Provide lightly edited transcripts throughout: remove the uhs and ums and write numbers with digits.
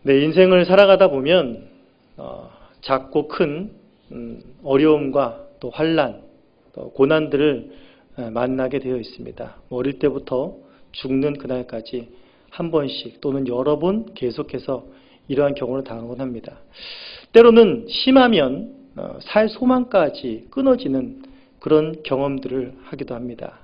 내 인생을 살아가다 보면 작고 큰 어려움과 또 환난, 또 고난들을 만나게 되어 있습니다. 어릴 때부터 죽는 그날까지 한 번씩 또는 여러 번 계속해서 이러한 경우를 당하곤 합니다. 때로는 심하면 살 소망까지 끊어지는 그런 경험들을 하기도 합니다.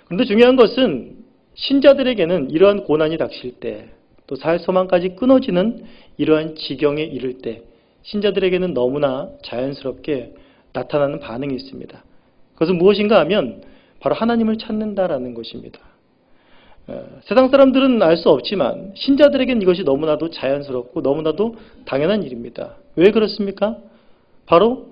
그런데 중요한 것은 신자들에게는 이러한 고난이 닥칠 때, 또 살 소망까지 끊어지는 이러한 지경에 이를 때 신자들에게는 너무나 자연스럽게 나타나는 반응이 있습니다. 그것은 무엇인가 하면 바로 하나님을 찾는다라는 것입니다. 세상 사람들은 알 수 없지만 신자들에게는 이것이 너무나도 자연스럽고 너무나도 당연한 일입니다. 왜 그렇습니까? 바로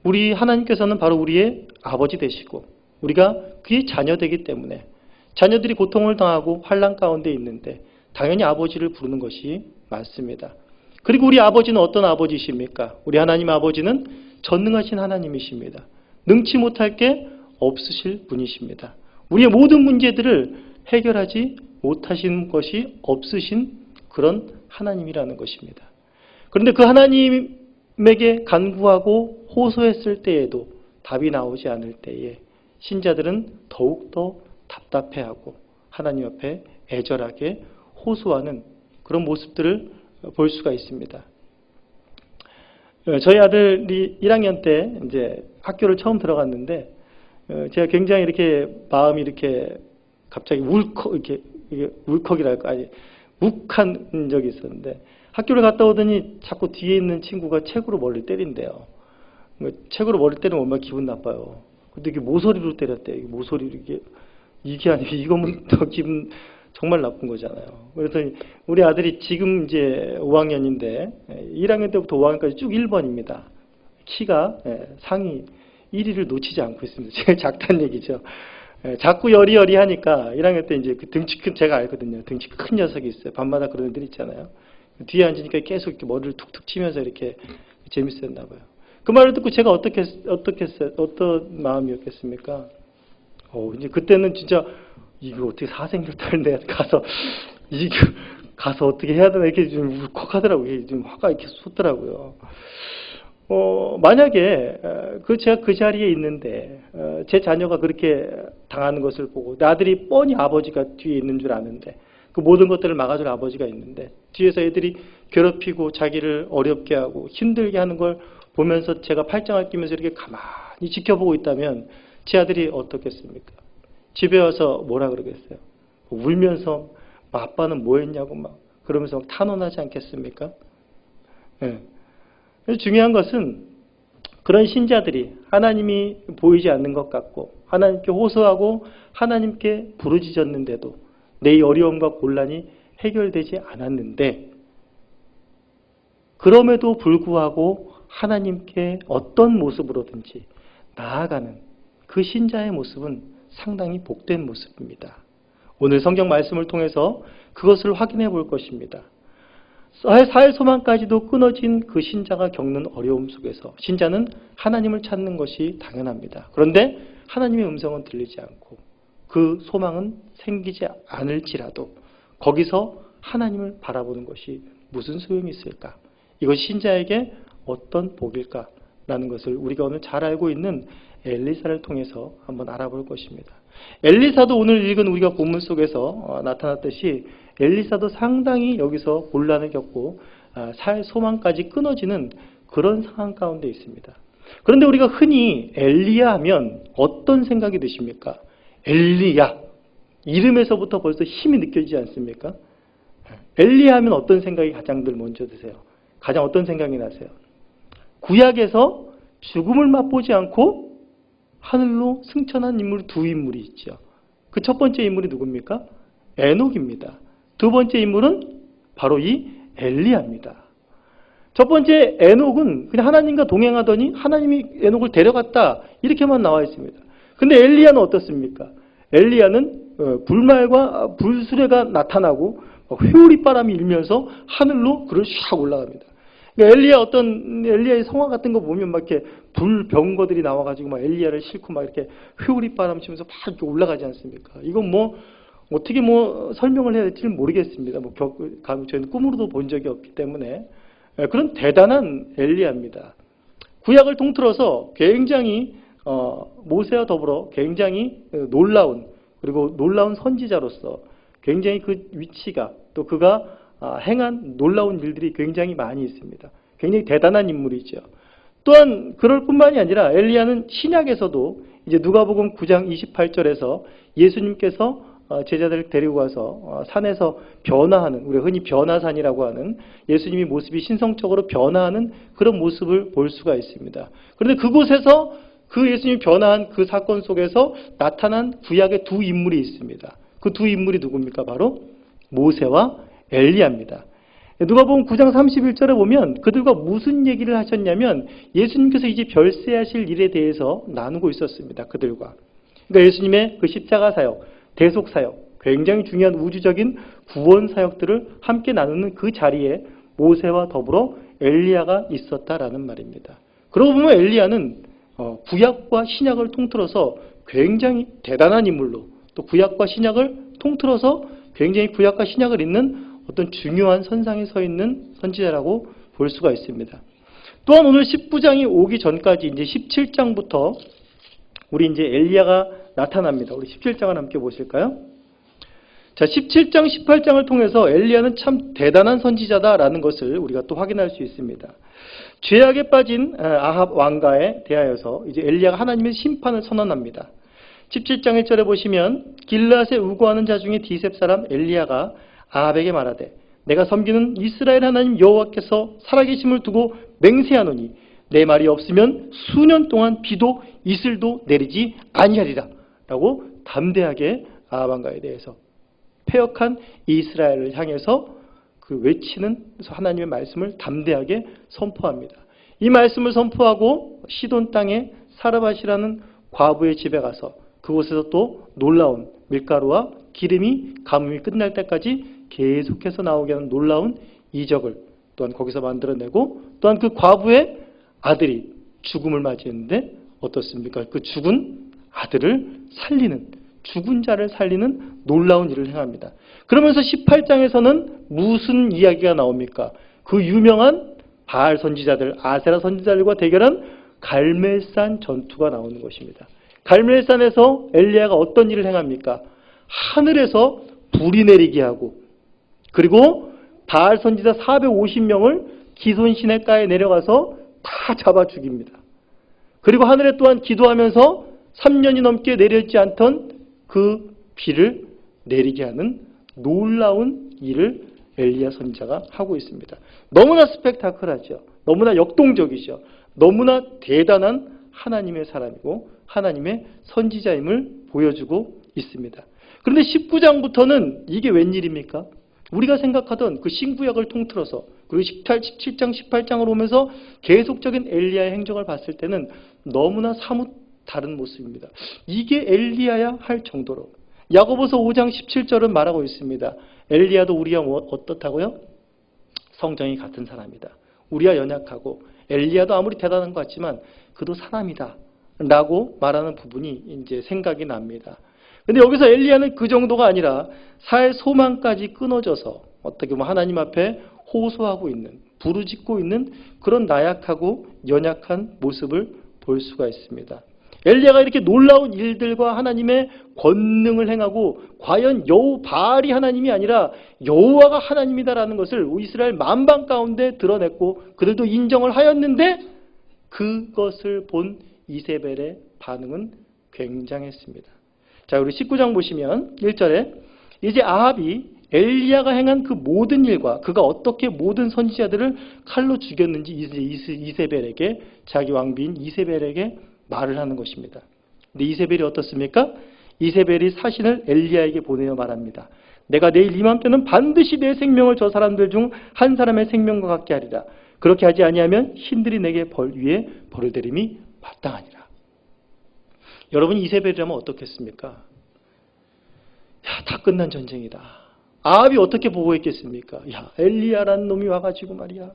우리 하나님께서는 바로 우리의 아버지 되시고 우리가 그의 자녀되기 때문에 자녀들이 고통을 당하고 환난 가운데 있는데 당연히 아버지를 부르는 것이 맞습니다. 그리고 우리 아버지는 어떤 아버지십니까? 우리 하나님 아버지는 전능하신 하나님이십니다. 능치 못할 게 없으실 분이십니다. 우리의 모든 문제들을 해결하지 못하신 것이 없으신 그런 하나님이라는 것입니다. 그런데 그 하나님에게 간구하고 호소했을 때에도 답이 나오지 않을 때에 신자들은 더욱더 답답해하고 하나님 앞에 애절하게 호소하는 그런 모습들을 볼 수가 있습니다. 저희 아들이 1학년 때 이제 학교를 처음 들어갔는데 제가 굉장히 이렇게 마음이 이렇게 갑자기 울컥이랄까 아니 욱한 적이 있었는데 학교를 갔다 오더니 자꾸 뒤에 있는 친구가 책으로 머리를 때린대요. 책으로 머리를 때리면 얼마나 기분 나빠요. 근데 이게 모서리로 때렸대요. 모서리로 이게 아니고 이거면 더 기분 정말 나쁜 거잖아요. 그래서 우리 아들이 지금 이제 5학년인데 1학년 때부터 5학년까지 쭉 1번입니다. 키가 상위 1위를 놓치지 않고 있습니다. 제가 작다는 얘기죠. 자꾸 여리여리하니까 1학년 때 이제 그 등치 큰 제가 알거든요. 등치 큰 녀석이 있어요. 밤마다 그런 애들 있잖아요. 뒤에 앉으니까 계속 이렇게 머리를 툭툭 치면서 이렇게 재밌었나 봐요. 그 말을 듣고 제가 어떤 마음이었겠습니까? 이제 그때는 진짜 이거 어떻게 사생결단을 내가 가서 어떻게 해야 되나 이렇게 좀 울컥하더라고요. 좀 화가 이렇게 솟더라고요. 만약에 제가 그 자리에 있는데 제 자녀가 그렇게 당하는 것을 보고 내 아들이 뻔히 아버지가 뒤에 있는 줄 아는데 그 모든 것들을 막아줄 아버지가 있는데 뒤에서 애들이 괴롭히고 자기를 어렵게 하고 힘들게 하는 걸 보면서 제가 팔짱을 끼면서 이렇게 가만히 지켜보고 있다면 제 아들이 어떻겠습니까? 집에 와서 뭐라 그러겠어요? 울면서 아빠는 뭐 했냐고 막 그러면서 막 탄원하지 않겠습니까? 네. 중요한 것은 그런 신자들이 하나님이 보이지 않는 것 같고 하나님께 호소하고 하나님께 부르짖었는데도 내 어려움과 곤란이 해결되지 않았는데 그럼에도 불구하고 하나님께 어떤 모습으로든지 나아가는 그 신자의 모습은 상당히 복된 모습입니다. 오늘 성경 말씀을 통해서 그것을 확인해 볼 것입니다. 살 소망까지도 끊어진 그 신자가 겪는 어려움 속에서 신자는 하나님을 찾는 것이 당연합니다. 그런데 하나님의 음성은 들리지 않고 그 소망은 생기지 않을지라도 거기서 하나님을 바라보는 것이 무슨 소용이 있을까? 이것이 신자에게 어떤 복일까라는 것을 우리가 오늘 잘 알고 있는 엘리사를 통해서 한번 알아볼 것입니다. 엘리사도 오늘 읽은 우리가 본문 속에서 나타났듯이 엘리사도 상당히 여기서 곤란을 겪고 살 소망까지 끊어지는 그런 상황 가운데 있습니다. 그런데 우리가 흔히 엘리야 하면 어떤 생각이 드십니까? 엘리야 이름에서부터 벌써 힘이 느껴지지 않습니까? 엘리야 하면 어떤 생각이 가장들 먼저 드세요? 가장 어떤 생각이 나세요? 구약에서 죽음을 맛보지 않고 하늘로 승천한 인물 두 인물이 있죠. 그 첫 번째 인물이 누굽니까? 에녹입니다. 두 번째 인물은 바로 이 엘리야입니다. 첫 번째 에녹은 그냥 하나님과 동행하더니 하나님이 에녹을 데려갔다 이렇게만 나와 있습니다. 근데 엘리야는 어떻습니까? 엘리야는 불말과 불수레가 나타나고 회오리 바람이 일면서 하늘로 그를 샥 올라갑니다. 그러니까 엘리야의 성화 같은 거 보면 막 이렇게 불병거들이 나와가지고 막 엘리야를 싣고 막 이렇게 회오리 바람 치면서 막 이렇게 올라가지 않습니까? 이건 뭐 어떻게 설명을 해야 될지 모르겠습니다. 저희는 꿈으로도 본 적이 없기 때문에. 그런 대단한 엘리야입니다. 구약을 통틀어서 굉장히 모세와 더불어 굉장히 놀라운, 그리고 놀라운 선지자로서 굉장히 그 위치가, 또 그가 행한 놀라운 일들이 굉장히 많이 있습니다. 굉장히 대단한 인물이죠. 또한 그럴 뿐만이 아니라 엘리야는 신약에서도 이제 누가복음 9장 28절에서 예수님께서 제자들을 데리고 가서 산에서 변화하는, 우리가 흔히 변화산이라고 하는 예수님이 모습이 신성적으로 변화하는 그런 모습을 볼 수가 있습니다. 그런데 그곳에서 그 예수님이 변화한 그 사건 속에서 나타난 구약의 두 인물이 있습니다. 그 두 인물이 누굽니까? 바로 모세와 엘리야입니다. 누가복음 9장 31절에 보면 그들과 무슨 얘기를 하셨냐면 예수님께서 이제 별세하실 일에 대해서 나누고 있었습니다. 그들과. 그러니까 예수님의 그 십자가 사역, 대속 사역, 굉장히 중요한 우주적인 구원 사역들을 함께 나누는 그 자리에 모세와 더불어 엘리야가 있었다라는 말입니다. 그러고 보면 엘리야는 구약과 신약을 통틀어서 굉장히 대단한 인물로, 또 구약과 신약을 통틀어서 굉장히 구약과 신약을 잇는 어떤 중요한 선상에 서 있는 선지자라고 볼 수가 있습니다. 또한 오늘 19장이 오기 전까지 이제 17장부터 우리 이제 엘리야가 나타납니다. 우리 17장을 함께 보실까요? 자, 17장, 18장을 통해서 엘리야는 참 대단한 선지자다라는 것을 우리가 또 확인할 수 있습니다. 죄악에 빠진 아합 왕가에 대하여서 이제 엘리야가 하나님의 심판을 선언합니다. 17장 1절에 보시면 길앗에 우거하는 자 중에 디셉 사람 엘리야가 아합에게 말하되 내가 섬기는 이스라엘 하나님 여호와께서 살아계심을 두고 맹세하노니 내 말이 없으면 수년 동안 비도 이슬도 내리지 아니하리라 라고 담대하게 아합 왕가에 대해서 패역한 이스라엘을 향해서 그 외치는 하나님의 말씀을 담대하게 선포합니다. 이 말씀을 선포하고 시돈 땅에 사르밧이라는 과부의 집에 가서 그곳에서 또 놀라운 밀가루와 기름이 가뭄이 끝날 때까지 계속해서 나오게 하는 놀라운 이적을 또한 거기서 만들어내고, 또한 그 과부의 아들이 죽음을 맞이했는데 어떻습니까? 그 죽은 아들을 살리는, 죽은 자를 살리는 놀라운 일을 행합니다. 그러면서 18장에서는 무슨 이야기가 나옵니까? 그 유명한 바알 선지자들, 아세라 선지자들과 대결한 갈멜산 전투가 나오는 것입니다. 갈멜산에서 엘리야가 어떤 일을 행합니까? 하늘에서 불이 내리게 하고, 그리고 바알 선지자 450명을 기손 시내가에 내려가서 다 잡아 죽입니다. 그리고 하늘에 또한 기도하면서 3년이 넘게 내렸지 않던 그 비를 내리게 하는 놀라운 일을 엘리야 선지자가 하고 있습니다. 너무나 스펙타클하죠. 너무나 역동적이죠. 너무나 대단한 하나님의 사람이고 하나님의 선지자임을 보여주고 있습니다. 그런데 19장부터는 이게 웬일입니까? 우리가 생각하던 그 신구약을 통틀어서, 그리고 17장, 18장을 오면서 계속적인 엘리야의 행적을 봤을 때는 너무나 사뭇 다른 모습입니다. 이게 엘리야야 할 정도로. 야고보서 5장 17절은 말하고 있습니다. 엘리야도 우리와 어떻다고요? 성정이 같은 사람이다. 우리와 연약하고 엘리야도 아무리 대단한 것 같지만 그도 사람이다 라고 말하는 부분이 이제 생각이 납니다. 근데 여기서 엘리야는 그 정도가 아니라 살 소망까지 끊어져서 어떻게 보면 하나님 앞에 호소하고 있는, 부르짖고 있는 그런 나약하고 연약한 모습을 볼 수가 있습니다. 엘리야가 이렇게 놀라운 일들과 하나님의 권능을 행하고 과연 바알이 하나님이 아니라 여호와가 하나님이다라는 것을 이스라엘 만방 가운데 드러냈고 그들도 인정을 하였는데 그것을 본 이세벨의 반응은 굉장했습니다. 자, 우리 19장 보시면 1절에 이제 아합이 엘리야가 행한 그 모든 일과 그가 어떻게 모든 선지자들을 칼로 죽였는지 이세벨에게, 자기 왕비인 이세벨에게 말을 하는 것입니다. 근데 이세벨이 어떻습니까? 이세벨이 사신을 엘리야에게 보내어 말합니다. 내가 내일 이맘때는 반드시 내 생명을 저 사람들 중 한 사람의 생명과 같게 하리라. 그렇게 하지 아니하면 신들이 내게 위에 벌을 내림이 마땅하니라. 여러분, 이세벨이라면 어떻겠습니까? 야, 다 끝난 전쟁이다. 아합이 어떻게 보고했겠습니까? 야, 엘리야라는 놈이 와가지고 말이야,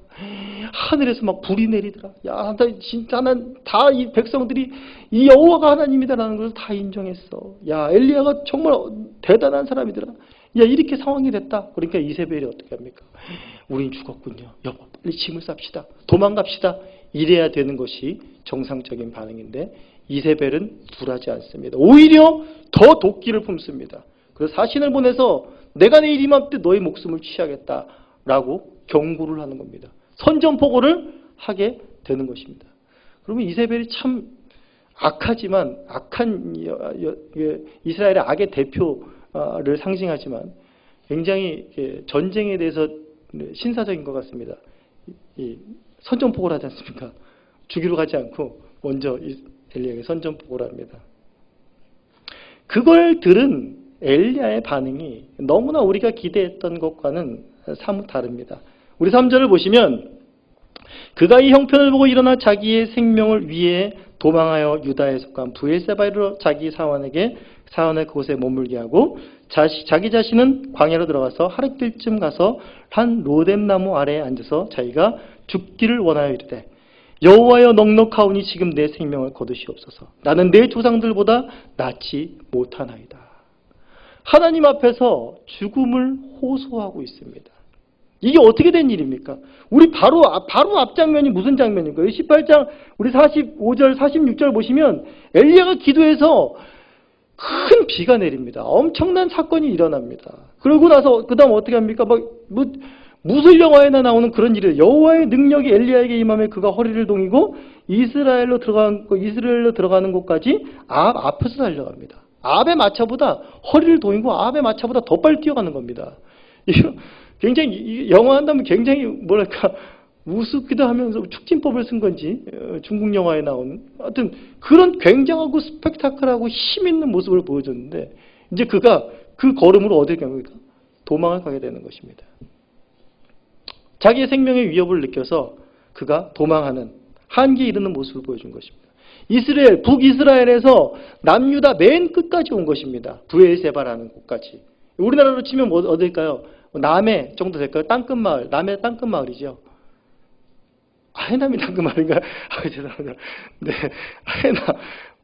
하늘에서 막 불이 내리더라. 야, 진짜 난 다 이 백성들이 이 여호와가 하나님이다라는 것을 다 인정했어. 야, 엘리야가 정말 대단한 사람이더라. 야, 이렇게 상황이 됐다. 그러니까 이세벨이 어떻게 합니까? 우린 죽었군요. 여보, 빨리 짐을 쌉시다. 도망갑시다. 이래야 되는 것이 정상적인 반응인데 이세벨은 굴하지 않습니다. 오히려 더 도끼를 품습니다. 그래서 사신을 보내서 내가 내일 이맘때 너의 목숨을 취하겠다라고 경고를 하는 겁니다. 선전포고를 하게 되는 것입니다. 그러면 이세벨이 참 악하지만 악한 이스라엘의 악의 대표를 상징하지만 굉장히 전쟁에 대해서 신사적인 것 같습니다. 선전포고를 하지 않습니까? 죽이러 가지 않고 먼저 엘리야에게 선전포고를 합니다. 그걸 들은 엘리야의 반응이 너무나 우리가 기대했던 것과는 사뭇 다릅니다. 우리 3절을 보시면 그가 이 형편을 보고 일어나 자기의 생명을 위해 도망하여 유다에 속한 브엘세바로 자기 사원의 그곳에 머물게 하고 자기 자신은 광야로 들어가서 하룻길쯤 가서 한 로뎀나무 아래에 앉아서 자기가 죽기를 원하여 이르되 여호와여 넉넉하오니 지금 내 생명을 거두시옵소서. 나는 내 조상들보다 낫지 못하나이다. 하나님 앞에서 죽음을 호소하고 있습니다. 이게 어떻게 된 일입니까? 우리 바로 앞장면이 무슨 장면인가요? 18장 우리 45절 46절 보시면 엘리야가 기도해서 큰 비가 내립니다. 엄청난 사건이 일어납니다. 그러고 나서 그 다음 어떻게 합니까? 무술 영화에나 나오는 그런 일이에요. 여호와의 능력이 엘리야에게 임하며 그가 허리를 동이고 이스라엘로 들어가는 곳까지 앞에서 달려갑니다. 아합의 마차보다 허리를 동이고 아합의 마차보다 더 빨리 뛰어가는 겁니다. 이거 굉장히 영화 한다면 굉장히 뭐랄까 우습기도 하면서 축진법을 쓴 건지 중국 영화에 나오는 하여튼 그런 굉장하고 스펙타클하고 힘 있는 모습을 보여줬는데 이제 그가 그 걸음으로 어딜 갑니까? 도망을 가게 되는 것입니다. 자기의 생명의 위협을 느껴서 그가 도망하는 한계에 이르는 모습을 보여준 것입니다. 북이스라엘에서 남유다 맨 끝까지 온 것입니다. 브엘세바라는 곳까지. 우리나라로 치면 뭐 어딜까요? 남해 정도 될까요? 땅끝마을. 남해 땅끝마을이죠. 해남이 땅끝마을인가? 죄송합니다. 네,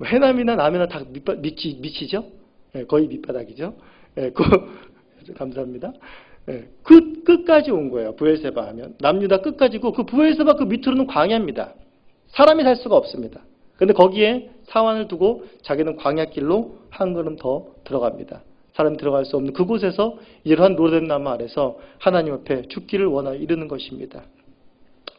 해남이나 남해나 다 밑이죠? 네, 거의 밑바닥이죠? 네, 감사합니다. 네, 그 끝까지 온 거예요. 브엘세바 하면. 남유다 끝까지고 그 브엘세바 그 밑으로는 광야입니다. 사람이 살 수가 없습니다. 그런데 거기에 사환을 두고 자기는 광야길로 한 걸음 더 들어갑니다. 사람이 들어갈 수 없는 그곳에서 이러한 로뎀나무 아래서 하나님 앞에 죽기를 원하여 이르는 것입니다.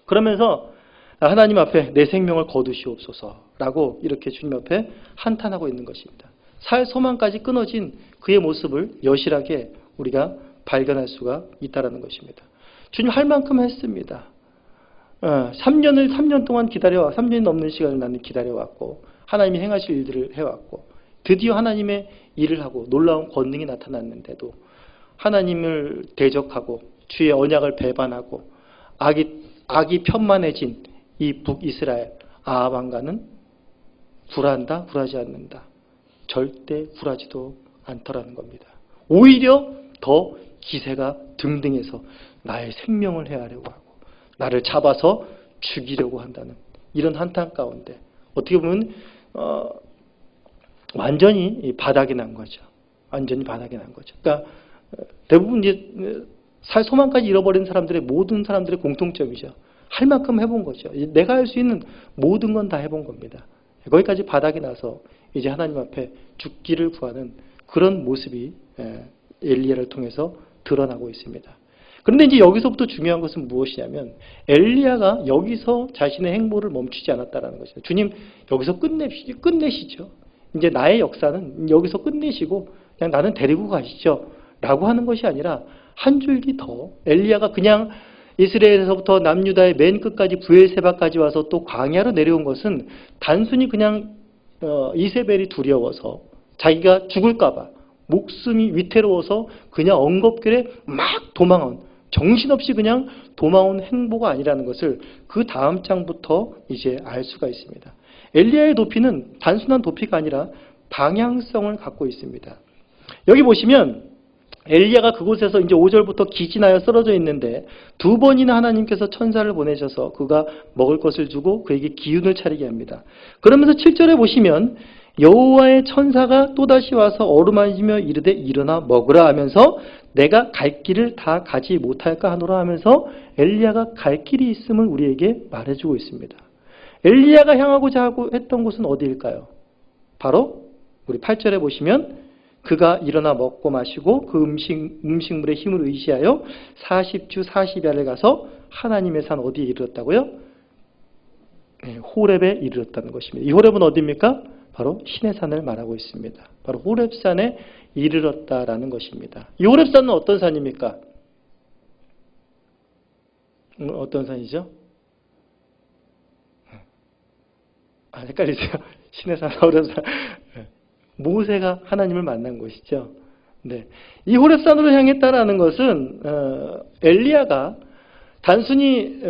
그러면서 하나님 앞에 내 생명을 거두시옵소서라고 이렇게 주님 앞에 한탄하고 있는 것입니다. 살 소망까지 끊어진 그의 모습을 여실하게 우리가 발견할 수가 있다는 것입니다. 주님 할 만큼 했습니다. 3년 동안 3년이 넘는 시간을 나는 기다려왔고 하나님이 행하실 일들을 해왔고 드디어 하나님의 일을 하고 놀라운 권능이 나타났는데도 하나님을 대적하고 주의 언약을 배반하고 악이 편만해진 이 북이스라엘 아합 왕가는 굴하지 않는다. 절대 굴하지도 않더라는 겁니다. 오히려 더 기세가 등등해서 나의 생명을 해하려고 하고 나를 잡아서 죽이려고 한다는 이런 한탄 가운데 어떻게 보면 완전히 바닥이 난 거죠. 완전히 바닥이 난 거죠. 그러니까 대부분 이제 살 소망까지 잃어버린 모든 사람들의 공통점이죠. 할 만큼 해본 거죠. 내가 할 수 있는 모든 건 다 해본 겁니다. 거기까지 바닥이 나서 이제 하나님 앞에 죽기를 구하는 그런 모습이 엘리야를 통해서 드러나고 있습니다. 그런데 이제 여기서부터 중요한 것은 무엇이냐면 엘리야가 여기서 자신의 행보를 멈추지 않았다는 것이죠. 주님 여기서 끝내시죠. 이제 나의 역사는 여기서 끝내시고 그냥 나는 데리고 가시죠. 라고 하는 것이 아니라 한 줄기 더 엘리야가 그냥 이스라엘에서부터 남유다의 맨 끝까지 브엘세바까지 와서 또 광야로 내려온 것은 단순히 그냥 이세벨이 두려워서 자기가 죽을까 봐 목숨이 위태로워서 그냥 엉겁결에 막 도망온 정신없이 그냥 도망온 행보가 아니라는 것을 그 다음 장부터 이제 알 수가 있습니다. 엘리야의 도피는 단순한 도피가 아니라 방향성을 갖고 있습니다. 여기 보시면 엘리야가 그곳에서 이제 5절부터 기진하여 쓰러져 있는데 두 번이나 하나님께서 천사를 보내셔서 그가 먹을 것을 주고 그에게 기운을 차리게 합니다. 그러면서 7절에 보시면 여호와의 천사가 또다시 와서 어루만지며 이르되 일어나 먹으라 하면서 내가 갈 길을 다 가지 못할까 하노라 하면서 엘리야가 갈 길이 있음을 우리에게 말해주고 있습니다. 엘리야가 향하고자 하고 했던 곳은 어디일까요? 바로 우리 8절에 보시면 그가 일어나 먹고 마시고 그 음식물의 힘을 의지하여 40주 40야를 가서 하나님의 산 어디에 이르렀다고요? 네, 호렙에 이르렀다는 것입니다. 이 호렙은 어디입니까? 바로 신의 산을 말하고 있습니다. 바로 호렙산에 이르렀다라는 것입니다. 이 호렙산은 어떤 산입니까? 어떤 산이죠? 헷갈리세요? 신의 산, 호렙산. 모세가 하나님을 만난 곳이죠. 네. 이 호렙산으로 향했다라는 것은 엘리야가 단순히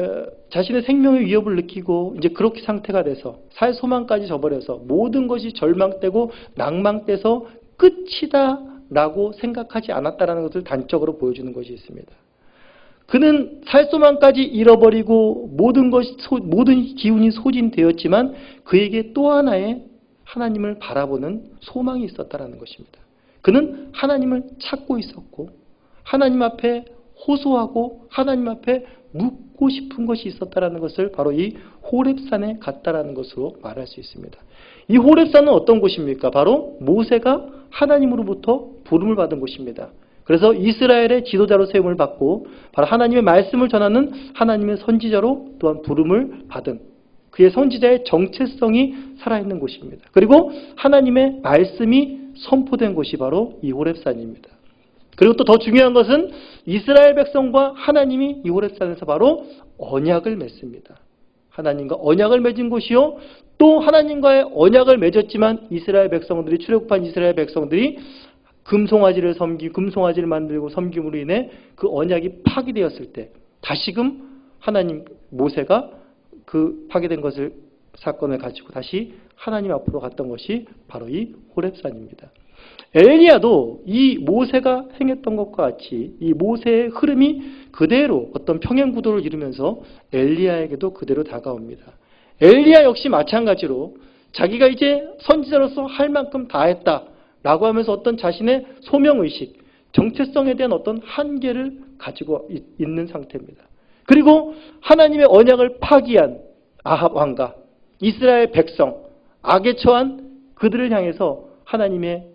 자신의 생명의 위협을 느끼고 이제 그렇게 상태가 돼서 살 소망까지 저버려서 모든 것이 절망되고 낭망돼서 끝이다라고 생각하지 않았다라는 것을 단적으로 보여주는 것이 있습니다. 그는 살 소망까지 잃어버리고 모든 기운이 소진되었지만 그에게 또 하나의 하나님을 바라보는 소망이 있었다라는 것입니다. 그는 하나님을 찾고 있었고 하나님 앞에 호소하고 하나님 앞에 묻고 싶은 것이 있었다라는 것을 바로 이 호렙산에 갔다라는 것으로 말할 수 있습니다. 이 호렙산은 어떤 곳입니까? 바로 모세가 하나님으로부터 부름을 받은 곳입니다. 그래서 이스라엘의 지도자로 세움을 받고 바로 하나님의 말씀을 전하는 하나님의 선지자로 또한 부름을 받은 그의 선지자의 정체성이 살아있는 곳입니다. 그리고 하나님의 말씀이 선포된 곳이 바로 이 호렙산입니다. 그리고 또 더 중요한 것은 이스라엘 백성과 하나님이 이 호렙산에서 바로 언약을 맺습니다. 하나님과 언약을 맺은 곳이요. 또 하나님과의 언약을 맺었지만 이스라엘 백성들이 출애굽한 이스라엘 백성들이 금송아지를 만들고 섬김으로 인해 그 언약이 파기되었을 때 다시금 하나님 모세가 그 파괴된 사건을 가지고 다시 하나님 앞으로 갔던 것이 바로 이 호렙산입니다. 엘리야도 이 모세가 행했던 것과 같이 이 모세의 흐름이 그대로 어떤 평행 구도를 이루면서 엘리야에게도 그대로 다가옵니다. 엘리야 역시 마찬가지로 자기가 이제 선지자로서 할 만큼 다 했다라고 하면서 어떤 자신의 소명의식, 정체성에 대한 어떤 한계를 가지고 있는 상태입니다. 그리고 하나님의 언약을 파기한 아합 왕과 이스라엘 백성, 악에 처한 그들을 향해서 하나님의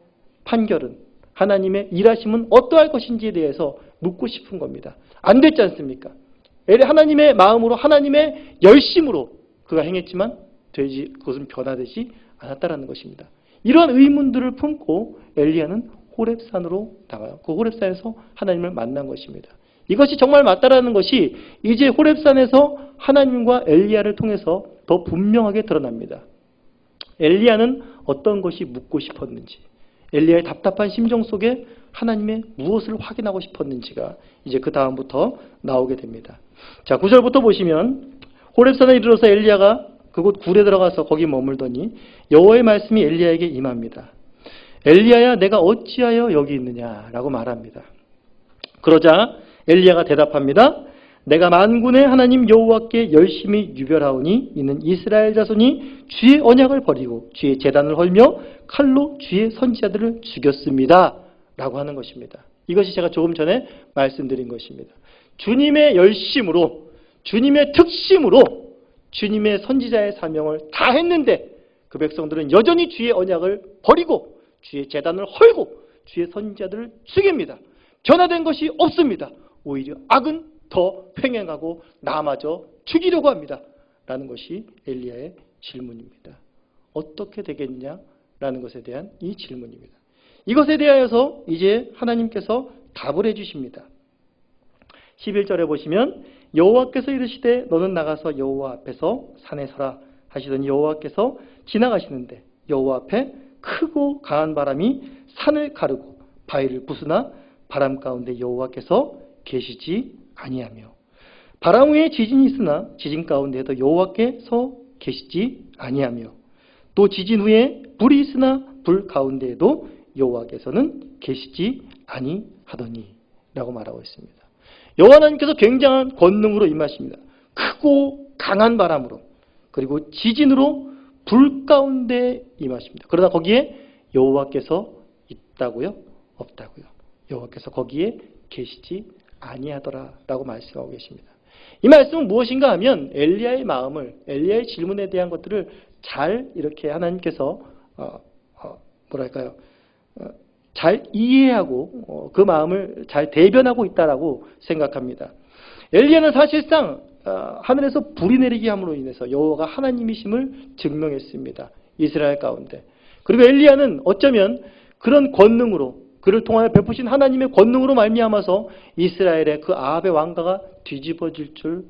판결은, 하나님의 일하심은 어떠할 것인지에 대해서 묻고 싶은 겁니다. 안 됐지 않습니까? 하나님의 마음으로, 하나님의 열심으로 그가 행했지만 그것은 변화되지 않았다라는 것입니다. 이러한 의문들을 품고 엘리야는 호렙산으로 나가요. 그 호렙산에서 하나님을 만난 것입니다. 이것이 정말 맞다라는 것이 이제 호렙산에서 하나님과 엘리야를 통해서 더 분명하게 드러납니다. 엘리야는 어떤 것이 묻고 싶었는지, 엘리야의 답답한 심정 속에 하나님의 무엇을 확인하고 싶었는지가 이제 그 다음부터 나오게 됩니다. 자, 9절부터 보시면 호렙산에 이르러서 엘리야가 그곳 굴에 들어가서 거기 머물더니 여호와의 말씀이 엘리야에게 임합니다. 엘리야야, 내가 어찌하여 여기 있느냐라고 말합니다. 그러자 엘리야가 대답합니다. 내가 만군의 하나님 여호와께 열심히 유별하오니 이는 이스라엘 자손이 주의 언약을 버리고 주의 제단을 헐며 칼로 주의 선지자들을 죽였습니다. 라고 하는 것입니다. 이것이 제가 조금 전에 말씀드린 것입니다. 주님의 열심으로, 주님의 특심으로 주님의 선지자의 사명을 다 했는데 그 백성들은 여전히 주의 언약을 버리고 주의 제단을 헐고 주의 선지자들을 죽입니다. 변화된 것이 없습니다. 오히려 악은 더 횡행하고 나마저 죽이려고 합니다. 라는 것이 엘리야의 질문입니다. 어떻게 되겠냐라는 것에 대한 이 질문입니다. 이것에 대하여서 이제 하나님께서 답을 해주십니다. 11절에 보시면 여호와께서 이르시되 너는 나가서 여호와 앞에서 산에 서라 하시더니 여호와께서 지나가시는데 여호와 앞에 크고 강한 바람이 산을 가르고 바위를 부수나 바람 가운데 여호와께서 계시지 아니하며 바람 위에 지진이 있으나 지진 가운데에도 여호와께서 계시지 아니하며 또 지진 후에 불이 있으나 불 가운데에도 여호와께서는 계시지 하더니 라고 말하고 있습니다. 여호와 하나님께서 굉장한 권능으로 임하십니다. 크고 강한 바람으로 그리고 지진으로 불 가운데 임하십니다. 그러나 거기에 여호와께서 있다고요? 없다고요? 여호와께서 거기에 계시지 아니하더라 라고 말씀하고 계십니다. 이 말씀은 무엇인가 하면 엘리야의 마음을, 엘리야의 질문에 대한 것들을 잘 이렇게 하나님께서 잘 이해하고 그 마음을 잘 대변하고 있다라고 생각합니다. 엘리야는 사실상 하늘에서 불이 내리게 함으로 인해서 여호와가 하나님이심을 증명했습니다. 이스라엘 가운데. 그리고 엘리야는 어쩌면 그런 권능으로, 그를 통하여 베푸신 하나님의 권능으로 말미암아서 이스라엘의 그 아합의 왕가가 뒤집어질 줄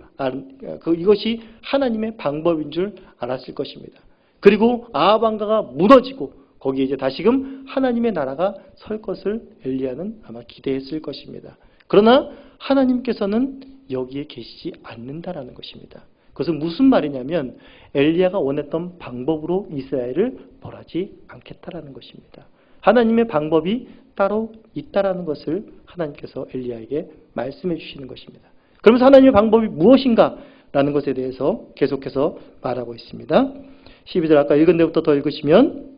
이것이 하나님의 방법인 줄 알았을 것입니다. 그리고 아합 왕가가 무너지고 거기에 이제 다시금 하나님의 나라가 설 것을 엘리야는 아마 기대했을 것입니다. 그러나 하나님께서는 여기에 계시지 않는다라는 것입니다. 그것은 무슨 말이냐면 엘리야가 원했던 방법으로 이스라엘을 벌하지 않겠다라는 것입니다. 하나님의 방법이 따로 있다라는 것을 하나님께서 엘리야에게 말씀해 주시는 것입니다. 그러면서 하나님의 방법이 무엇인가 라는 것에 대해서 계속해서 말하고 있습니다. 12절 아까 읽은 데부터 더 읽으시면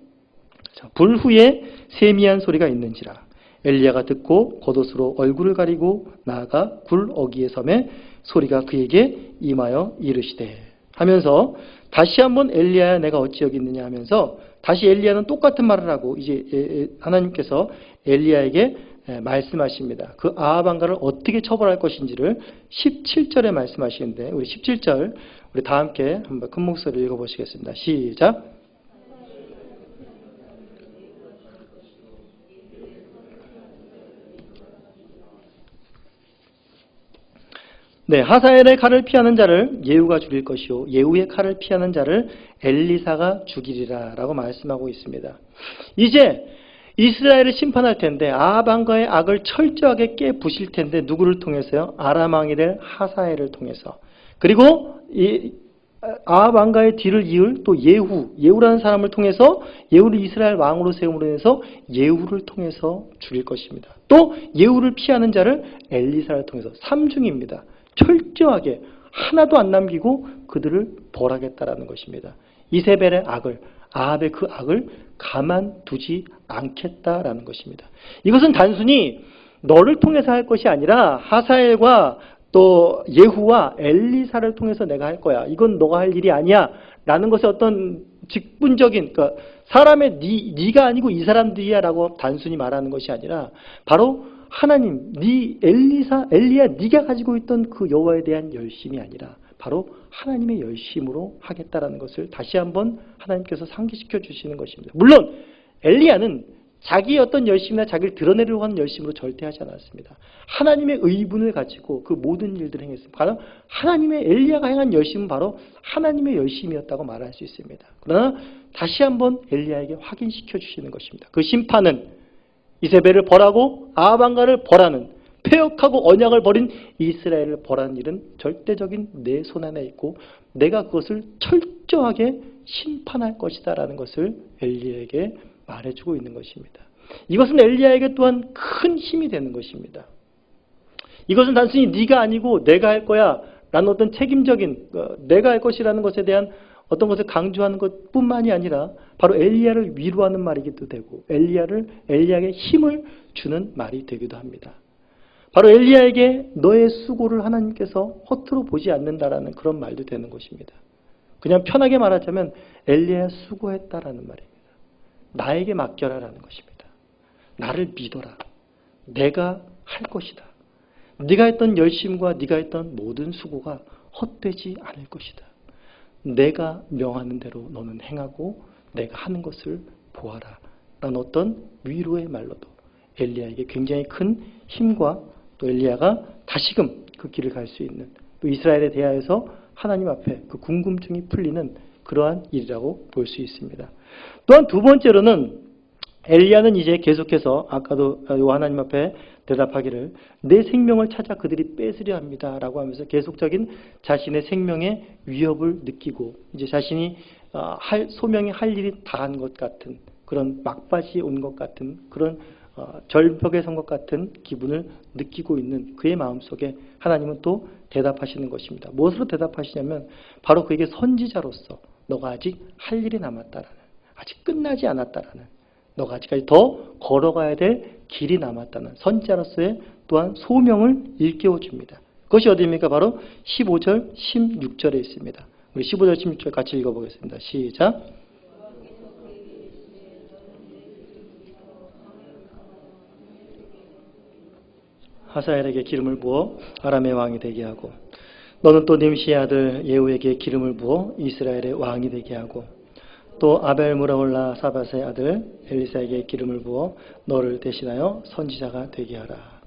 불 후에 세미한 소리가 있는지라 엘리야가 듣고 겉옷으로 얼굴을 가리고 나아가 굴 어귀에 섬에 소리가 그에게 임하여 이르시되 하면서 다시 한번 엘리야야 내가 어찌 여기 있느냐 하면서 다시 엘리야는 똑같은 말을 하고 이제 하나님께서 엘리야에게 말씀하십니다. 그 아합 왕가를 어떻게 처벌할 것인지를 17절에 말씀하시는데 우리 17절 우리 다 함께 한번 큰 목소리로 읽어보시겠습니다. 시작. 네, 하사엘의 칼을 피하는 자를 예후가 죽일 것이요 예후의 칼을 피하는 자를 엘리사가 죽이리라 라고 말씀하고 있습니다. 이제 이스라엘을 심판할 텐데 아합 왕가의 악을 철저하게 깨부실 텐데 누구를 통해서요? 아람 왕이 될 하사엘을 통해서. 그리고 이 아합 왕가의 뒤를 이을 또 예후라는 사람을 통해서 예후를 이스라엘 왕으로 세움으로 인해서 예후를 통해서 죽일 것입니다. 또 예후를 피하는 자를 엘리사를 통해서 삼중입니다. 철저하게 하나도 안 남기고 그들을 벌하겠다라는 것입니다. 이세벨의 악을, 아합의 그 악을 가만두지 않겠다라는 것입니다. 이것은 단순히 너를 통해서 할 것이 아니라 하사엘과 또 예후와 엘리사를 통해서 내가 할 거야. 이건 너가 할 일이 아니야. 라는 것의 어떤 직분적인, 그러니까 사람의 네가 아니고 이 사람들이야 라고 단순히 말하는 것이 아니라 바로 하나님, 엘리야, 네가 가지고 있던 그 여호와에 대한 열심이 아니라 바로 하나님의 열심으로 하겠다라는 것을 다시 한번 하나님께서 상기시켜 주시는 것입니다. 물론 엘리야는 자기의 어떤 열심이나 자기를 드러내려고 하는 열심으로 절대 하지 않았습니다. 하나님의 의분을 가지고 그 모든 일들을 행했습니다. 바로 하나님의 엘리야가 행한 열심은 바로 하나님의 열심이었다고 말할 수 있습니다. 그러나 다시 한번 엘리야에게 확인시켜 주시는 것입니다. 그 심판은 이세벨을 벌하고 아합 왕가를 벌하는 패역하고 언약을 벌인 이스라엘을 벌하는 일은 절대적인 내 손 안에 있고 내가 그것을 철저하게 심판할 것이다 라는 것을 엘리야에게 말해주고 있는 것입니다. 이것은 엘리야에게 또한 큰 힘이 되는 것입니다. 이것은 단순히 네가 아니고 내가 할 거야 라는 어떤 책임적인 내가 할 것이라는 것에 대한 어떤 것을 강조하는 것뿐만이 아니라 바로 엘리야를 위로하는 말이기도 되고 엘리야에게 힘을 주는 말이 되기도 합니다. 바로 엘리야에게 너의 수고를 하나님께서 허투루 보지 않는다라는 그런 말도 되는 것입니다. 그냥 편하게 말하자면 엘리야 수고했다라는 말입니다. 나에게 맡겨라라는 것입니다. 나를 믿어라. 내가 할 것이다. 네가 했던 열심과 네가 했던 모든 수고가 헛되지 않을 것이다. 내가 명하는 대로 너는 행하고 내가 하는 것을 보아라. 라는 어떤 위로의 말로도 엘리야에게 굉장히 큰 힘과 또 엘리야가 다시금 그 길을 갈 수 있는 또 이스라엘에 대하여서 하나님 앞에 그 궁금증이 풀리는 그러한 일이라고 볼 수 있습니다. 또한 두 번째로는 엘리야는 이제 계속해서 아까도 하나님 앞에 대답하기를 내 생명을 찾아 그들이 뺏으려 합니다 라고 하면서 계속적인 자신의 생명의 위협을 느끼고 이제 자신이 소명이 할 일이 다한 것 같은 그런 막바지에 온 것 같은 그런 절벽에 선 것 같은 기분을 느끼고 있는 그의 마음속에 하나님은 또 대답하시는 것입니다. 무엇으로 대답하시냐면 바로 그에게 선지자로서 너가 아직 할 일이 남았다라는, 아직 끝나지 않았다라는, 너가 아직까지 더 걸어가야 될 길이 남았다는 선지자로서의 또한 소명을 일깨워 줍니다. 그것이 어디입니까? 바로 15절, 16절에 있습니다. 우리 15절, 16절 같이 읽어보겠습니다. 시작. 하사엘에게 기름을 부어 아람의 왕이 되게 하고 너는 또 님시의 아들 예후에게 기름을 부어 이스라엘의 왕이 되게 하고 또 아벨 무라올라 사밧의 아들 엘리사에게 기름을 부어 너를 대신하여 선지자가 되게 하라.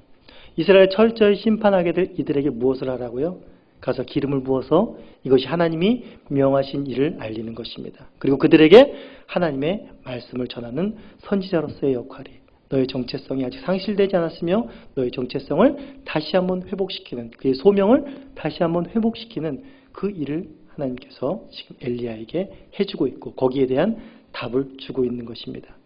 이스라엘 철저히 심판하게 될 이들에게 무엇을 하라고요? 가서 기름을 부어서 이것이 하나님이 명하신 일을 알리는 것입니다. 그리고 그들에게 하나님의 말씀을 전하는 선지자로서의 역할이, 너의 정체성이 아직 상실되지 않았으며 너의 정체성을 다시 한번 회복시키는, 그의 소명을 다시 한번 회복시키는 그 일을 하나님께서 지금 엘리야에게 해주고 있고 거기에 대한 답을 주고 있는 것입니다.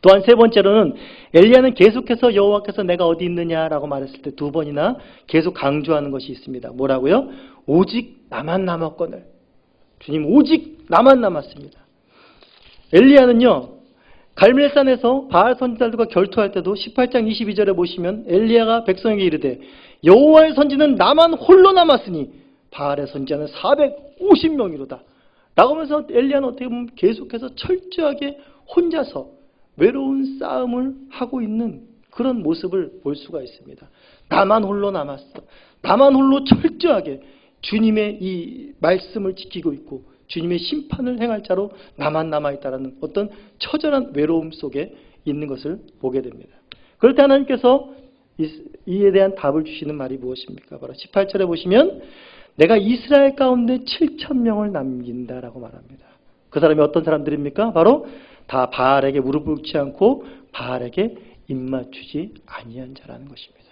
또한 세 번째로는 엘리야는 계속해서 여호와께서 내가 어디 있느냐라고 말했을 때 두 번이나 계속 강조하는 것이 있습니다. 뭐라고요? 오직 나만 남았거늘. 주님 오직 나만 남았습니다. 엘리야는요, 갈멜산에서 바알 선지자들과 결투할 때도 18장 22절에 보시면 엘리야가 백성에게 이르되 여호와의 선지는 나만 홀로 남았으니 바알의 선지자는 450명이로다. 라고 하면서 엘리야는 어떻게 보면 계속해서 철저하게 혼자서 외로운 싸움을 하고 있는 그런 모습을 볼 수가 있습니다. 나만 홀로 남았어. 나만 홀로 철저하게 주님의 이 말씀을 지키고 있고 주님의 심판을 행할 자로 나만 남아있다라는 어떤 처절한 외로움 속에 있는 것을 보게 됩니다. 그럴 때 하나님께서 이에 대한 답을 주시는 말이 무엇입니까? 바로 18절에 보시면 내가 이스라엘 가운데 7,000명을 남긴다라고 말합니다. 그 사람이 어떤 사람들입니까? 바로 다 바알에게 무릎을 꿇지 않고 바알에게 입맞추지 아니한 자라는 것입니다.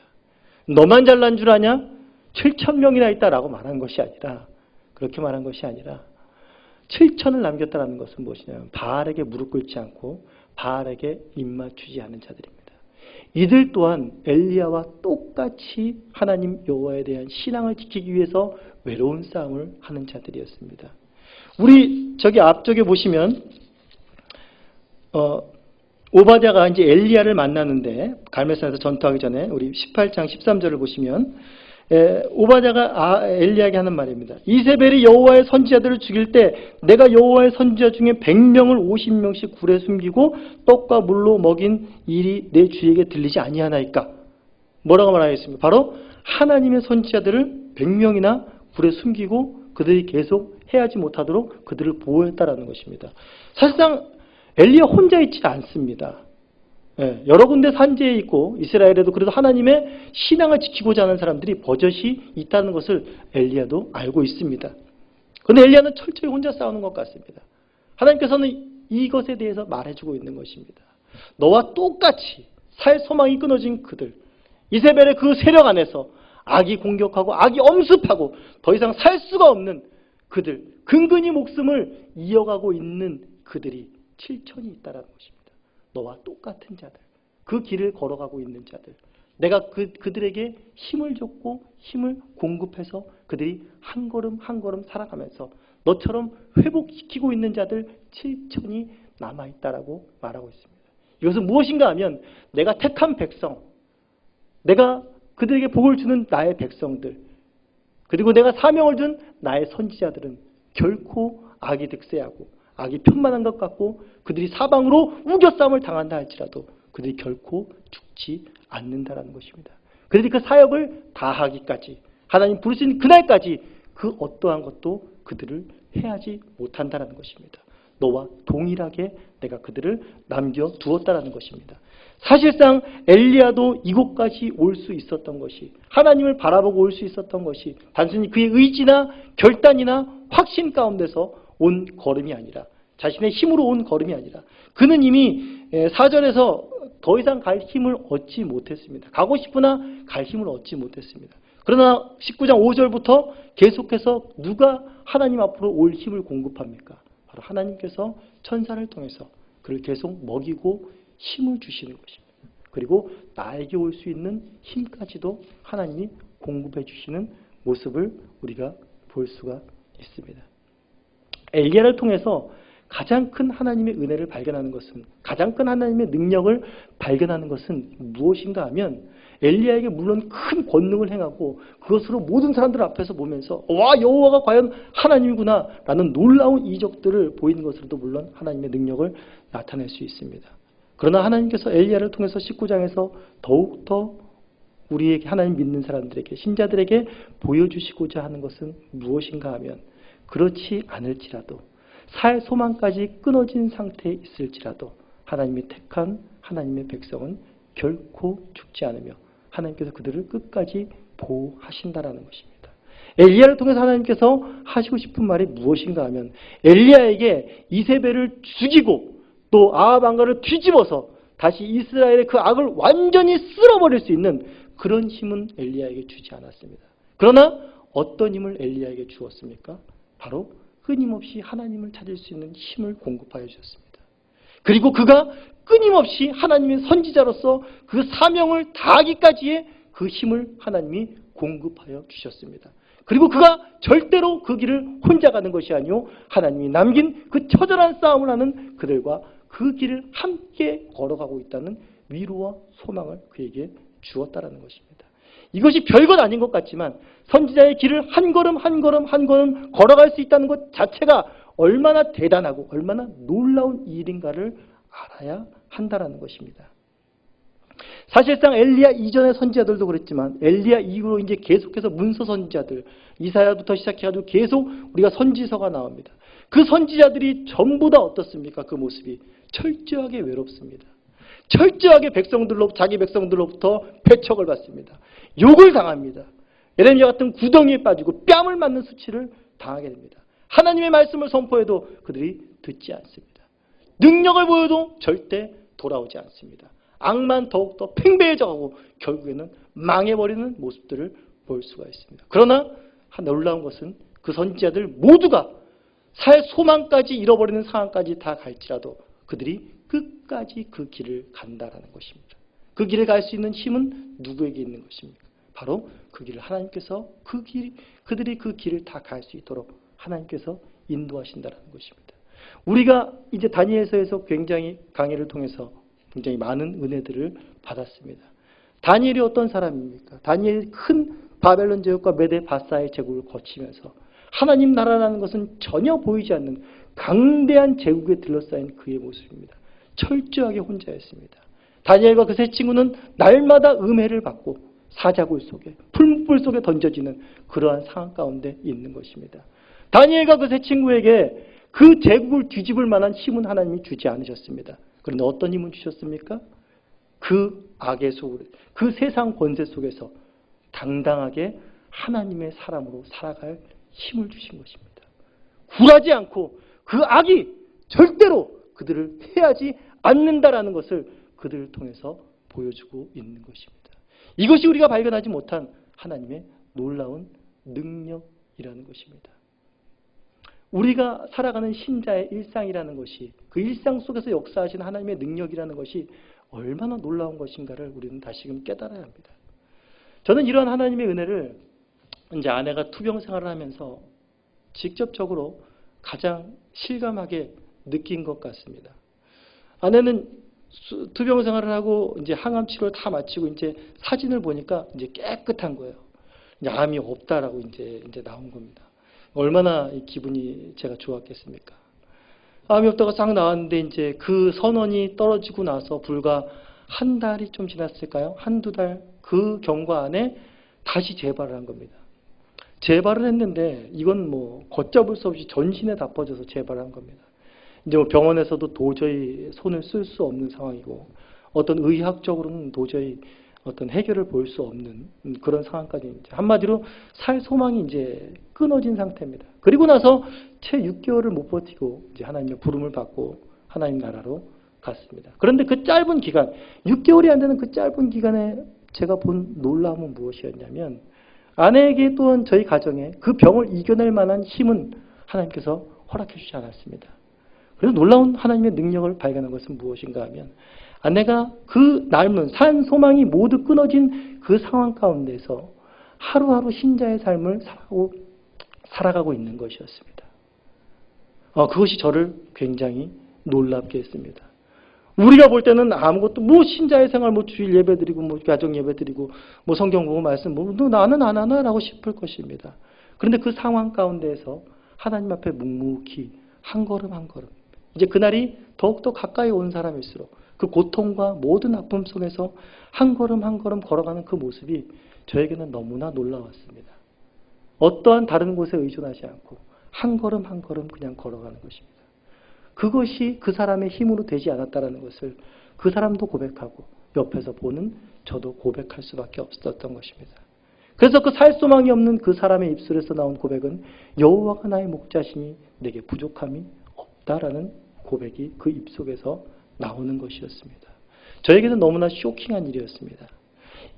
너만 잘난 줄 아냐? 7,000명이나 있다라고 말한 것이 아니라, 그렇게 말한 것이 아니라 7,000을 남겼다는 것은 무엇이냐면 바알에게 무릎 꿇지 않고 바알에게 입맞추지 않은 자들입니다. 이들 또한 엘리야와 똑같이 하나님 여호와에 대한 신앙을 지키기 위해서 외로운 싸움을 하는 자들이었습니다. 우리 저기 앞쪽에 보시면 오바댜가 이제 엘리야를 만나는데 갈멜산에서 전투하기 전에 우리 18장 13절을 보시면 오바댜가 엘리야에게 하는 말입니다. 이세벨이 여호와의 선지자들을 죽일 때 내가 여호와의 선지자 중에 100명을 50명씩 굴에 숨기고 떡과 물로 먹인 일이 내 주에게 들리지 아니하나이까? 뭐라고 말하겠습니까? 바로 하나님의 선지자들을 100명이나 굴에 숨기고 그들이 계속 해하지 못하도록 그들을 보호했다라는 것입니다. 사실상 엘리야 혼자 있지 않습니다. 여러 군데 산지에 있고 이스라엘에도 그래도 하나님의 신앙을 지키고자 하는 사람들이 버젓이 있다는 것을 엘리야도 알고 있습니다. 그런데 엘리야는 철저히 혼자 싸우는 것 같습니다. 하나님께서는 이것에 대해서 말해주고 있는 것입니다. 너와 똑같이 살 소망이 끊어진 그들, 이세벨의 그 세력 안에서 악이 공격하고 악이 엄습하고 더 이상 살 수가 없는 그들, 근근히 목숨을 이어가고 있는 그들이 7,000이 있다라는 것입니다. 너와 똑같은 자들, 그 길을 걸어가고 있는 자들, 내가 그들에게 힘을 줬고 힘을 공급해서 그들이 한 걸음 한 걸음 살아가면서 너처럼 회복시키고 있는 자들 7,000이 남아있다라고 말하고 있습니다. 이것은 무엇인가 하면 내가 택한 백성, 내가 그들에게 복을 주는 나의 백성들, 그리고 내가 사명을 준 나의 선지자들은 결코 악이 득세하고 악이 편만한 것 같고 그들이 사방으로 우겨싸움을 당한다 할지라도 그들이 결코 죽지 않는다라는 것입니다. 그들이 그 사역을 다하기까지 하나님 부르신 그날까지 그 어떠한 것도 그들을 해하지 못한다라는 것입니다. 너와 동일하게 내가 그들을 남겨두었다라는 것입니다. 사실상 엘리야도 이곳까지 올 수 있었던 것이, 하나님을 바라보고 올 수 있었던 것이 단순히 그의 의지나 결단이나 확신 가운데서 온 걸음이 아니라, 자신의 힘으로 온 걸음이 아니라, 그는 이미 4절에서 더 이상 갈 힘을 얻지 못했습니다. 가고 싶으나 갈 힘을 얻지 못했습니다. 그러나 19장 5절부터 계속해서 누가 하나님 앞으로 올 힘을 공급합니까? 바로 하나님께서 천사를 통해서 그를 계속 먹이고 힘을 주시는 것입니다. 그리고 나에게 올 수 있는 힘까지도 하나님이 공급해 주시는 모습을 우리가 볼 수가 있습니다. 엘리야를 통해서 가장 큰 하나님의 은혜를 발견하는 것은, 가장 큰 하나님의 능력을 발견하는 것은 무엇인가 하면, 엘리야에게 물론 큰 권능을 행하고 그것으로 모든 사람들 앞에서 보면서 와, 여호와가 과연 하나님이구나 라는 놀라운 이적들을 보이는 것으로도 물론 하나님의 능력을 나타낼 수 있습니다. 그러나 하나님께서 엘리야를 통해서 19장에서 더욱더 우리에게, 하나님 믿는 사람들에게, 신자들에게 보여주시고자 하는 것은 무엇인가 하면, 그렇지 않을지라도, 살 소망까지 끊어진 상태에 있을지라도 하나님이 택한 하나님의 백성은 결코 죽지 않으며 하나님께서 그들을 끝까지 보호하신다라는 것입니다. 엘리야를 통해서 하나님께서 하시고 싶은 말이 무엇인가 하면, 엘리야에게 이세벨을 죽이고 또 아합 왕가를 뒤집어서 다시 이스라엘의 그 악을 완전히 쓸어버릴 수 있는 그런 힘은 엘리야에게 주지 않았습니다. 그러나 어떤 힘을 엘리야에게 주었습니까? 바로 끊임없이 하나님을 찾을 수 있는 힘을 공급하여 주셨습니다. 그리고 그가 끊임없이 하나님의 선지자로서 그 사명을 다하기까지의 그 힘을 하나님이 공급하여 주셨습니다. 그리고 그가 절대로 그 길을 혼자 가는 것이 아니요, 하나님이 남긴 그 처절한 싸움을 하는 그들과 그 길을 함께 걸어가고 있다는 위로와 소망을 그에게 주었다라는 것입니다. 이것이 별것 아닌 것 같지만 선지자의 길을 한 걸음 한 걸음 한 걸음 걸어갈 수 있다는 것 자체가 얼마나 대단하고 얼마나 놀라운 일인가를 알아야 한다라는 것입니다. 사실상 엘리야 이전의 선지자들도 그랬지만 엘리야 이후로 이제 계속해서 문서 선지자들, 이사야부터 시작해가지고 계속 우리가 선지서가 나옵니다. 그 선지자들이 전부 다 어떻습니까? 그 모습이 철저하게 외롭습니다. 철저하게 자기 백성들로부터 배척을 받습니다. 욕을 당합니다. 예레미야 같은 구덩이에 빠지고 뺨을 맞는 수치를 당하게 됩니다. 하나님의 말씀을 선포해도 그들이 듣지 않습니다. 능력을 보여도 절대 돌아오지 않습니다. 악만 더욱더 팽배해져가고 결국에는 망해버리는 모습들을 볼 수가 있습니다. 그러나 놀라운 것은 그 선지자들 모두가 살 소망까지 잃어버리는 상황까지 다 갈지라도 그들이 끝까지 그 길을 간다라는 것입니다. 그 길을 갈 수 있는 힘은 누구에게 있는 것입니까? 바로 그 길을 하나님께서 그들이 그 길을 다 갈 수 있도록 하나님께서 인도하신다라는 것입니다. 우리가 이제 다니엘서에서 굉장히 강의를 통해서 굉장히 많은 은혜들을 받았습니다. 다니엘이 어떤 사람입니까? 다니엘이 큰 바벨론 제국과 메데 바사의 제국을 거치면서 하나님 나라라는 것은 전혀 보이지 않는 강대한 제국에 둘러싸인 그의 모습입니다. 철저하게 혼자였습니다. 다니엘과 그 세 친구는 날마다 음해를 받고 사자굴 속에, 풀무불 속에 던져지는 그러한 상황 가운데 있는 것입니다. 다니엘과 그 세 친구에게 그 제국을 뒤집을 만한 힘은 하나님이 주지 않으셨습니다. 그런데 어떤 힘을 주셨습니까? 그 악의 속으로, 그 세상 권세 속에서 당당하게 하나님의 사람으로 살아갈 힘을 주신 것입니다. 굴하지 않고 그 악이 절대로 그들을 해하지 않는다라는 것을 그들을 통해서 보여주고 있는 것입니다. 이것이 우리가 발견하지 못한 하나님의 놀라운 능력이라는 것입니다. 우리가 살아가는 신자의 일상이라는 것이, 그 일상 속에서 역사하신 하나님의 능력이라는 것이 얼마나 놀라운 것인가를 우리는 다시금 깨달아야 합니다. 저는 이러한 하나님의 은혜를 이제 아내가 투병 생활을 하면서 직접적으로 가장 실감하게 느낀 것 같습니다. 아내는 투병 생활을 하고 이제 항암 치료를 다 마치고 이제 사진을 보니까 이제 깨끗한 거예요. 이제 암이 없다라고 이제 나온 겁니다. 얼마나 기분이 제가 좋았겠습니까? 암이 없다고 싹 나왔는데 이제 그 선언이 떨어지고 나서 불과 한 달이 좀 지났을까요? 한두 달 그 경과 안에 다시 재발을 한 겁니다. 재발을 했는데 이건 뭐 걷잡을 수 없이 전신에 다 퍼져서 재발을 한 겁니다. 이제 뭐 병원에서도 도저히 손을 쓸 수 없는 상황이고 어떤 의학적으로는 도저히 어떤 해결을 볼 수 없는 그런 상황까지 이제 한마디로 살 소망이 이제 끊어진 상태입니다. 그리고 나서 채 6개월을 못 버티고 이제 하나님의 부름을 받고 하나님 나라로 갔습니다. 그런데 그 짧은 기간, 6개월이 안 되는 그 짧은 기간에 제가 본 놀라움은 무엇이었냐면 아내에게 또한 저희 가정에 그 병을 이겨낼 만한 힘은 하나님께서 허락해 주지 않았습니다. 그래서 놀라운 하나님의 능력을 발견한 것은 무엇인가 하면 아내가 그 삶은 산 소망이 모두 끊어진 그 상황 가운데서 하루하루 신자의 삶을 살아가고 있는 것이었습니다. 그것이 저를 굉장히 놀랍게 했습니다. 우리가 볼 때는 아무것도 신자의 생활 주일 예배 드리고 가정 예배 드리고 성경 보고 말씀 너 나는 안 하나라고 싶을 것입니다. 그런데 그 상황 가운데에서 하나님 앞에 묵묵히 한 걸음 한 걸음, 이제 그날이 더욱더 가까이 온 사람일수록 그 고통과 모든 아픔 속에서 한 걸음 한 걸음 걸어가는 그 모습이 저에게는 너무나 놀라웠습니다. 어떠한 다른 곳에 의존하지 않고 한 걸음 한 걸음 그냥 걸어가는 것입니다. 그것이 그 사람의 힘으로 되지 않았다는 것을 그 사람도 고백하고 옆에서 보는 저도 고백할 수밖에 없었던 것입니다. 그래서 그 살 소망이 없는 그 사람의 입술에서 나온 고백은 여호와가 나의 목자시니 내게 부족함이 없다라는 고백이 그 입속에서 나오는 것이었습니다. 저에게는 너무나 쇼킹한 일이었습니다.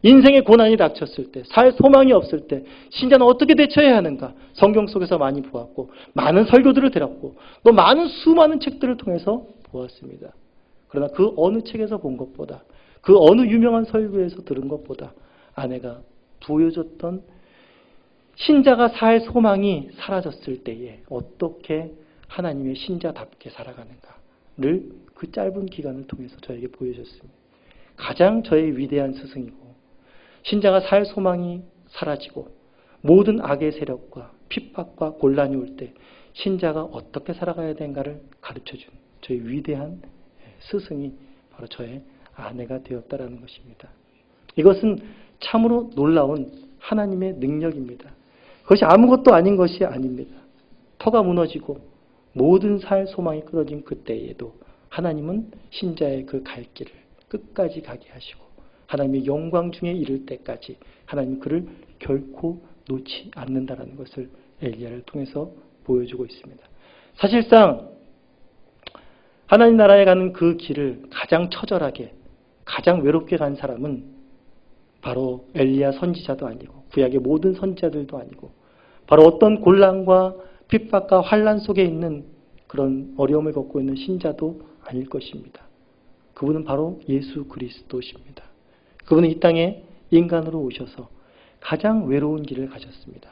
인생의 고난이 닥쳤을 때, 살 소망이 없을 때 신자는 어떻게 대처해야 하는가? 성경 속에서 많이 보았고 많은 설교들을 들었고 또 많은 수많은 책들을 통해서 보았습니다. 그러나 그 어느 책에서 본 것보다, 그 어느 유명한 설교에서 들은 것보다 아내가 보여줬던 신자가 살 소망이 사라졌을 때에 어떻게 하나님의 신자답게 살아가는가를 그 짧은 기간을 통해서 저에게 보여줬습니다. 가장 저의 위대한 스승이고 신자가 살 소망이 사라지고 모든 악의 세력과 핍박과 곤란이 올 때 신자가 어떻게 살아가야 되는가를 가르쳐준 저의 위대한 스승이 바로 저의 아내가 되었다라는 것입니다. 이것은 참으로 놀라운 하나님의 능력입니다. 그것이 아무것도 아닌 것이 아닙니다. 터가 무너지고 모든 살 소망이 끊어진 그때에도 하나님은 신자의 그 갈 길을 끝까지 가게 하시고 하나님의 영광 중에 이를 때까지 하나님 그를 결코 놓지 않는다라는 것을 엘리야를 통해서 보여주고 있습니다. 사실상 하나님 나라에 가는 그 길을 가장 처절하게 가장 외롭게 간 사람은 바로 엘리야 선지자도 아니고 구약의 모든 선지자들도 아니고 바로 어떤 곤란과 핍박과 환난 속에 있는 그런 어려움을 겪고 있는 신자도 아닐 것입니다. 그분은 바로 예수 그리스도십니다. 그분은 이 땅에 인간으로 오셔서 가장 외로운 길을 가셨습니다.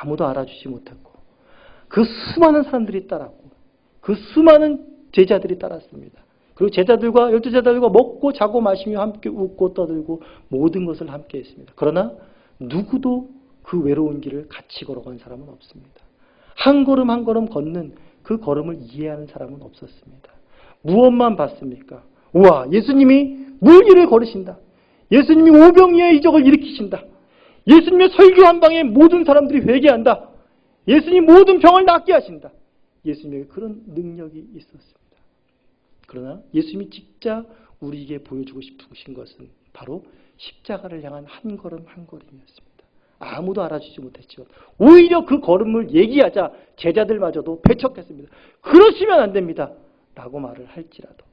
아무도 알아주지 못했고 그 수많은 사람들이 따랐고 그 수많은 제자들이 따랐습니다. 그리고 제자들과 12제자들과 먹고 자고 마시며 함께 웃고 떠들고 모든 것을 함께 했습니다. 그러나 누구도 그 외로운 길을 같이 걸어간 사람은 없습니다. 한 걸음 한 걸음 걷는 그 걸음을 이해하는 사람은 없었습니다. 무엇만 봤습니까? 우와, 예수님이 물길을 걸으신다. 예수님이 오병이어의 이적을 일으키신다. 예수님의 설교 한 방에 모든 사람들이 회개한다. 예수님이 모든 병을 낫게 하신다. 예수님에게 그런 능력이 있었습니다. 그러나 예수님이 직접 우리에게 보여주고 싶으신 것은 바로 십자가를 향한 한 걸음 한 걸음이었습니다. 아무도 알아주지 못했지만 오히려 그 걸음을 얘기하자 제자들마저도 배척했습니다. 그러시면 안 됩니다. 라고 말을 할지라도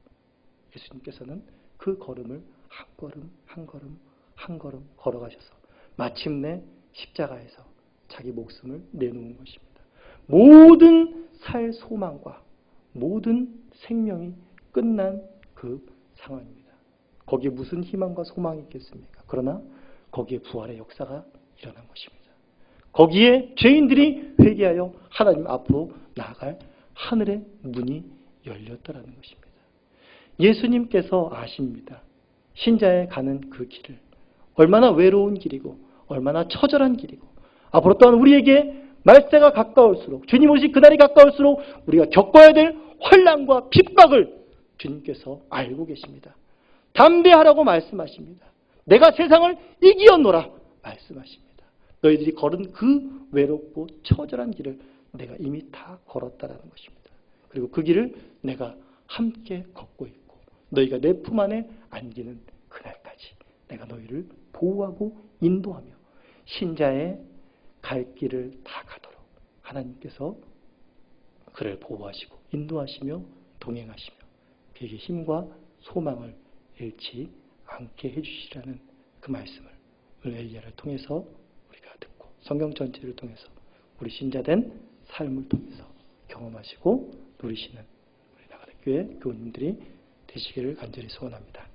예수님께서는 그 걸음을 한 걸음 한 걸음 한 걸음 걸어가셔서 마침내 십자가에서 자기 목숨을 내놓은 것입니다. 모든 살 소망과 모든 생명이 끝난 그 상황입니다. 거기에 무슨 희망과 소망이 있겠습니까? 그러나 거기에 부활의 역사가 일어난 것입니다. 거기에 죄인들이 회개하여 하나님 앞으로 나아갈 하늘의 문이 열렸다라는 것입니다. 예수님께서 아십니다. 신자에 가는 그 길을 얼마나 외로운 길이고 얼마나 처절한 길이고 앞으로 또한 우리에게 말세가 가까울수록 주님 오실 그날이 가까울수록 우리가 겪어야 될 환난과 핍박을 주님께서 알고 계십니다. 담대하라고 말씀하십니다. 내가 세상을 이기었노라 말씀하십니다. 너희들이 걸은 그 외롭고 처절한 길을 내가 이미 다 걸었다라는 것입니다. 그리고 그 길을 내가 함께 걷고 있고 너희가 내 품 안에 안기는 그날까지 내가 너희를 보호하고 인도하며 신자의 갈 길을 다 가도록 하나님께서 그를 보호하시고 인도하시며 동행하시며 그에게 힘과 소망을 잃지 않게 해주시라는 그 말씀을 오늘 엘리야를 통해서 우리가 듣고 성경 전체를 통해서 우리 신자된 삶을 통해서 경험하시고 누리시는 우리 나가는 교회 교우님들이 되시기를 간절히 소원합니다.